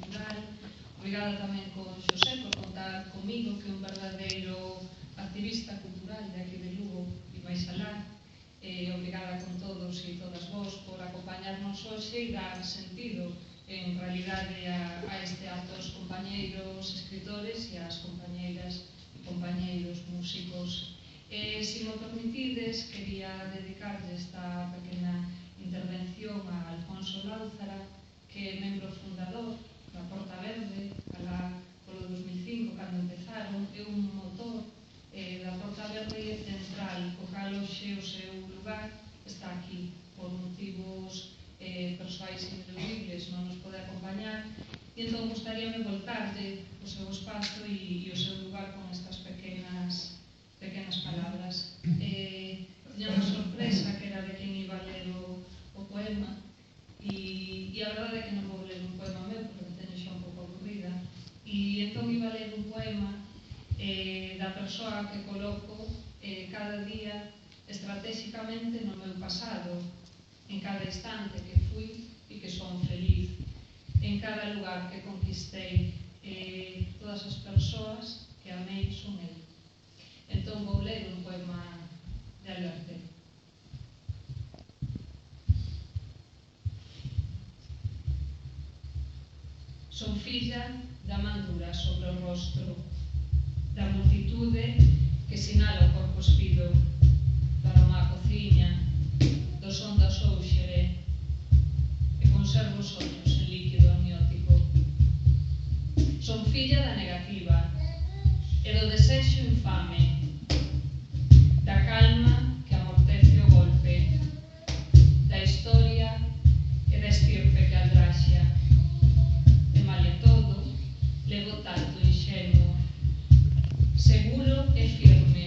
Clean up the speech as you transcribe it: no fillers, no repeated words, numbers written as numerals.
cultural. Obrigada tamén con Xosé por contar comigo, que é un verdadeiro activista cultural de aquí de Lugo e máis alá. Obrigada con todos e todas vos por acompañarnos hoxe e dar sentido en realidade a este acto aos compañeiros escritores e ás compañeiras e compañeiros músicos. Se me permitides, quería dedicarlle esta pequena intervención a Alfonso Lázara, que é membro fundador da Porta Verde, alá polo 2005, cando empezaron, é un motor da Porta Verde central, o cal hoxe o seu lugar está aquí, por motivos persoais ineludibles, non nos pode acompañar, e entón gustaríame voltarlle o seu espazo e o seu lugar con estas pequenas palabras. Tiña unha sorpresa que era de quen iba a ler o poema, e a verdade é que non vou ler un poema meu, porque teño xa un pouco aburrida, e entón iba a ler un poema da persoa que coloco cada día estratégicamente no meu pasado, en cada instante que fui e que son feliz, en cada lugar que conquistei, todas as persoas que amei son el. Entón vou ler un poema de Alberte. Son filla da man dura sobre o rostro, da multitude que sinala o corpo espido, do aroma á cociña, do son da sóuxere, e conservo os ollos en líquido amniótico. Son filla da negativa e do desexo infame, da calma que amortece o golpe, da historia e da estirpe que aldraxa. E male todo, levo tanto inxenuo, seguro e firme,